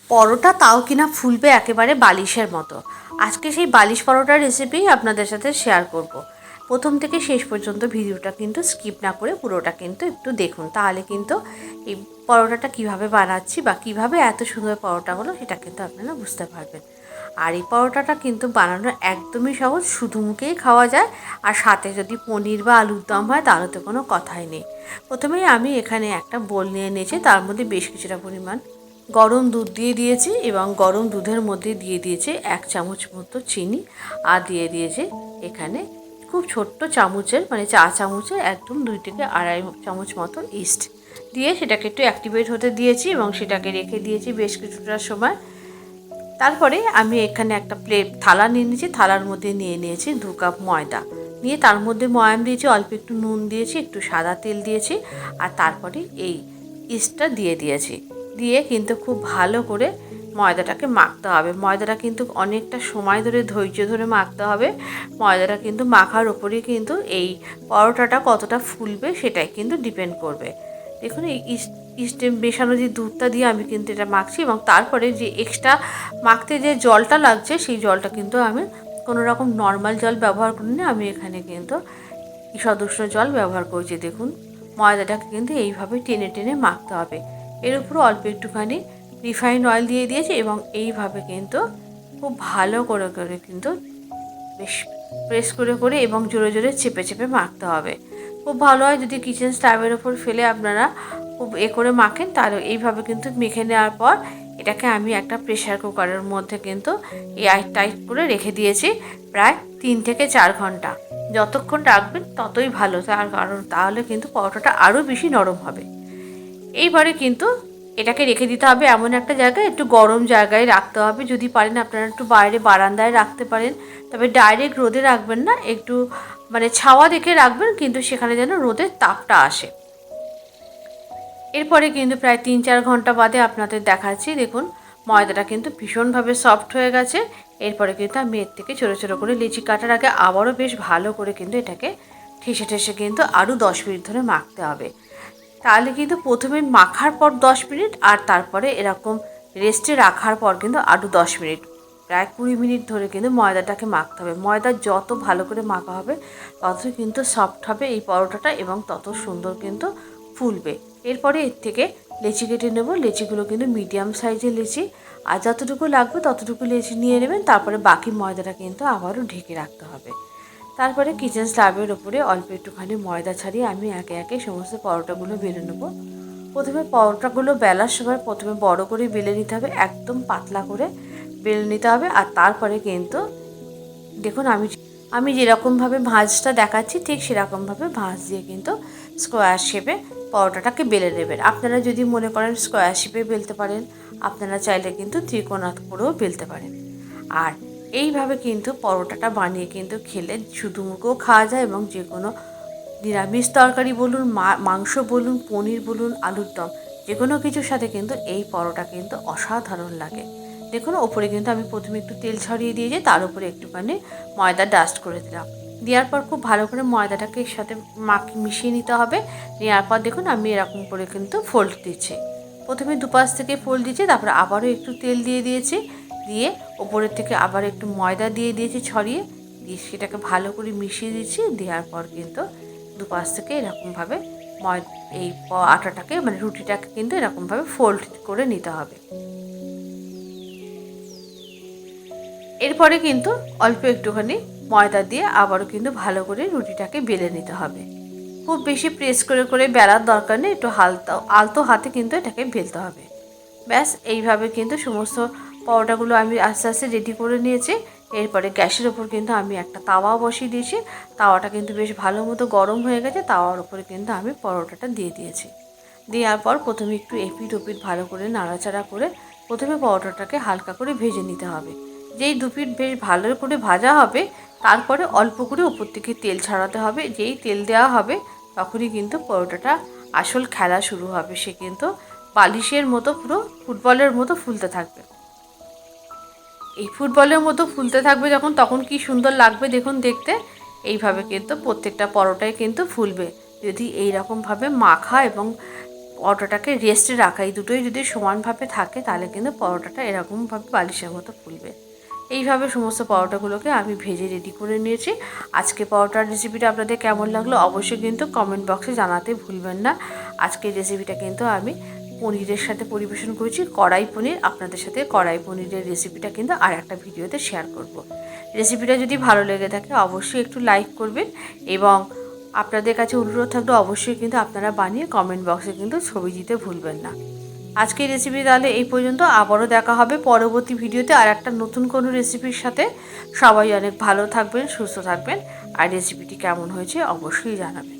পরোটা তাও কিনা ফুলবে একেবারে বালিশের মতো। আজকে সেই বালিশ পরোটার রেসিপি আপনাদের সাথে শেয়ার করব। প্রথম থেকে শেষ পর্যন্ত ভিডিওটা কিন্তু স্কিপ না করে পুরোটা কিন্তু একটু দেখুন, তাহলে কিন্তু এই পরোটাটা কিভাবে বানাচ্ছি বা কিভাবে এত সুন্দর পরোটা হলো সেটা কিন্তু আপনারা বুঝতে পারবেন। আর এই পরোটাটা কিন্তু বানানো একদমই সহজ, শুধু মুখেই খাওয়া যায়। আর সাথে যদি পনির বা আলুর দম হয় তাহলে তো কোনো কথাই নেই। প্রথমেই আমি এখানে একটা বোল নিয়ে নিয়েছি, তার মধ্যে বেশ কিছুটা পরিমাণ গরম দুধ দিয়ে দিয়েছি এবং গরম দুধের মধ্যে দিয়ে দিয়েছি 1 চামচ মতো চিনি, আর দিয়ে দিয়েছি এখানে খুব ছোট্ট চামচের মানে চা চামচের একদম 2 থেকে আড়াই চামচ মতো ইস্ট দিয়ে সেটাকে একটু অ্যাক্টিভেট হতে দিয়েছি এবং সেটাকে রেখে দিয়েছি বেশ কিছুটা সময়। তারপরে আমি এখানে একটা থালা নিয়ে নিয়েছি, থালার মধ্যে নিয়ে নিয়েছি 2 কাপ ময়দা, নিয়ে তার মধ্যে ময়াম দিয়েছি, অল্প একটু নুন দিয়েছি, একটু সাদা তেল দিয়েছি, আর তারপরে এই ইস্টটা দিয়ে দিয়েছি। দিয়ে কিন্তু খুব ভালো করে ময়দাটাকে মাখতে হবে। ময়দাটা কিন্তু অনেকটা সময় ধরে ধৈর্য ধরে মাখতে হবে। ময়দাটা কিন্তু মাখার ওপরেই কিন্তু এই পরোটাটা কতটা ফুলবে সেটাই কিন্তু ডিপেন্ড করবে। দেখুন এই ইস্টে মেশানো যে দুধটা দিয়ে আমি কিন্তু এটা মাখছি, এবং তারপরে যে এক্সট্রা মাখতে যে জলটা লাগছে সেই জলটা কিন্তু আমি কোনো রকম নর্মাল জল ব্যবহার করিনি, আমি এখানে কিন্তু ঈষদ উষ্ণ জল ব্যবহার করছি। দেখুন ময়দাটাকে কিন্তু এইভাবে টেনে টেনে মাখতে হবে। এর উপরে অল্প একটুখানি রিফাইন্ড অয়েল দিয়ে দিয়েছি এবং এইভাবে কিন্তু খুব ভালো করে করে কিন্তু বেশ প্রেস করে করে এবং জোরে জোরে চেপে চেপে মাখতে হবে। খুব ভালো হয় যদি কিচেন স্ল্যাবের ওপর ফেলে আপনারা খুব করে মাখেন, তাহলে এইভাবে কিন্তু মেখে নেওয়ার পর এটাকে আমি একটা প্রেশার কুকারের মধ্যে কিন্তু এয়ার টাইট করে রেখে দিয়েছি প্রায় 3 থেকে 4 ঘন্টা। যতক্ষণ রাখবেন ততই ভালো, তার কারণ তাহলে কিন্তু পরোটাটা আরও বেশি নরম হবে। এইবারে কিন্তু এটাকে রেখে দিতে হবে এমন একটা জায়গায়, একটু গরম জায়গায় রাখতে হবে। যদি পারেন আপনারা একটু বাইরে বারান্দায় রাখতে পারেন, তবে ডাইরেক্ট রোদে রাখবেন না, একটু মানে ছাওয়া দেখে রাখবেন, কিন্তু সেখানে যেন রোদের তাপটা আসে। এরপরে কিন্তু প্রায় 3-4 ঘন্টা বাদে আপনাদের দেখাচ্ছি। দেখুন ময়দাটা কিন্তু ভীষণভাবে সফট হয়ে গেছে। এরপরে কিন্তু আমি এর থেকে ছোটো ছোটো করে লিচি কাটার আগে আবারও বেশ ভালো করে কিন্তু এটাকে ঠেসে ঠেসে কিন্তু আরও 10 মিনিট ধরে মাখতে হবে। তাহলে কিন্তু প্রথমে মাখার পর 10 মিনিট আর তারপরে এরকম রেস্টে রাখার পর কিন্তু আরও 10 মিনিট, প্রায় 20 মিনিট ধরে কিন্তু ময়দাটাকে মাখতে হবে। ময়দা যত ভালো করে মাখা হবে তত কিন্তু সফট হবে এই পরোটাটা এবং তত সুন্দর কিন্তু ফুলবে। এরপরে এর থেকে লেচি কেটে নেব। লেচিগুলো কিন্তু মিডিয়াম সাইজের লেচি, আর যতটুকু লাগবে ততটুকু লেচি নিয়ে নেবেন। তারপরে বাকি ময়দাটা কিন্তু আবারও ঢেকে রাখতে হবে। তারপরে কিচেন স্ল্যাবের ওপরে অল্প একটুখানি ময়দা ছাড়িয়ে আমি একে একে সমস্ত পরোটাগুলো বেলে নেব। প্রথমে পরোটাগুলো বেলার সময় প্রথমে বড় করে বেলে নিতে হবে, একদম পাতলা করে বেলে নিতে হবে। আর তারপরে কিন্তু দেখুন আমি যেরকমভাবে ভাঁজটা দেখাচ্ছি ঠিক সেরকমভাবে ভাঁজ দিয়ে কিন্তু স্কোয়ার শেপে পরোটাটাকে বেলে নেবেন। আপনারা যদি মনে করেন স্কোয়ার শেপে বেলতে পারেন, আপনারা চাইলে কিন্তু ত্রিকোণাত করেও বেলতে পারেন। আর এইভাবে কিন্তু পরোটাটা বানিয়ে কিন্তু খেলে শুধু মুখেও খাওয়া যায় এবং যে কোনো নিরামিষ তরকারি বলুন, মাংস বলুন, পনির বলুন, আলুর দম, যে কোনো কিছুর সাথে কিন্তু এই পরোটা কিন্তু অসাধারণ লাগে। দেখুন ওপরে কিন্তু আমি প্রথমে একটু তেল ছড়িয়ে দিয়েছি, তার উপরে একটুখানি ময়দা ডাস্ট করে দিলাম। দেওয়ার পর খুব ভালো করে ময়দাটাকে এর সাথে মিশিয়ে নিতে হবে। নেওয়ার পর দেখুন আমি এরকম করে কিন্তু ফোল্ড দিচ্ছি। প্রথমে দুপাশ থেকে ফোল্ড দিচ্ছি, তারপরে আবারও একটু তেল দিয়ে দিয়েছি, দিয়ে ওপরের থেকে আবার একটু ময়দা দিয়ে দিয়েছি ছড়িয়ে, দিয়ে সেটাকে ভালো করে মিশিয়ে দিচ্ছি। দেওয়ার পর কিন্তু দুপাশ থেকে এরকমভাবে এই আটাটাকে মানে রুটিটাকে কিন্তু এরকমভাবে ফোল্ড করে নিতে হবে। এরপরে কিন্তু অল্প একটুখানি ময়দা দিয়ে আবারও কিন্তু ভালো করে রুটিটাকে বেলে নিতে হবে। খুব বেশি প্রেস করে করে বেলার দরকার নেই, একটু আলতো হাতে কিন্তু এটাকে বেলতে হবে। ব্যাস এইভাবে কিন্তু সমস্ত পরোটাগুলো আমি আস্তে আস্তে রেডি করে নিয়েছি। এরপরে গ্যাসের ওপর কিন্তু আমি একটা তাওয়া বসিয়ে দিয়েছি। তাওয়াটা কিন্তু বেশ ভালো মতো গরম হয়ে গেছে। তাওয়ার ওপরে কিন্তু আমি পরোটাটা দিয়ে দিয়েছি। দেওয়ার পর প্রথমে একটু এপিট ওপিট ভালো করে নাড়াচাড়া করে প্রথমে পরোটাটাকে হালকা করে ভেজে নিতে হবে। যেই দুপিট বেশ ভালো করে ভাজা হবে তারপরে অল্প করে উপর থেকে তেল ছাড়াতে হবে। যেই তেল দেওয়া হবে তখনই কিন্তু পরোটাটা আসল খেলা শুরু হবে। সে কিন্তু বালিশের মতো পুরো ফুটবলের মতো ফুলতে থাকবে। এই ফুটবলের মতো ফুলতে থাকবে যখন, তখন কি সুন্দর লাগবে দেখুন দেখতে। এইভাবে কিন্তু প্রত্যেকটা পরোটাই কিন্তু ফুলবে যদি এই রকমভাবে মাখা এবং পরোটাটাকে রেস্টে রাখা, এই দুটোই যদি সমানভাবে থাকে তাহলে কিন্তু পরোটাটা এরকমভাবে বালিশের মতো ফুলবে। এইভাবে সমস্ত পরোটাগুলোকে আমি ভেজে রেডি করে নিয়েছি। আজকে পরোটার রেসিপিটা আপনাদের কেমন লাগলো অবশ্যই কিন্তু কমেন্ট বক্সে জানাতে ভুলবেন না। আজকের রেসিপিটা কিন্তু আমি পনিরের সাথে পরিবেশন করেছি, কড়াই পনির। আপনাদের সাথে কড়াই পনিরের রেসিপিটা কিন্তু আর একটা ভিডিওতে শেয়ার করব। রেসিপিটা যদি ভালো লেগে থাকে অবশ্যই একটু লাইক করবেন এবং আপনাদের কাছে অনুরোধ থাকলে অবশ্যই কিন্তু আপনারা বানিয়ে কমেন্ট বক্সে কিন্তু ছবি দিতে ভুলবেন না। আজকের রেসিপি তাহলে এই পর্যন্ত, আবারও দেখা হবে পরবর্তী ভিডিওতে আর একটা নতুন কোনো রেসিপির সাথে। সবাই অনেক ভালো থাকবেন, সুস্থ থাকবেন, আর রেসিপিটি কেমন হয়েছে অবশ্যই জানাবেন।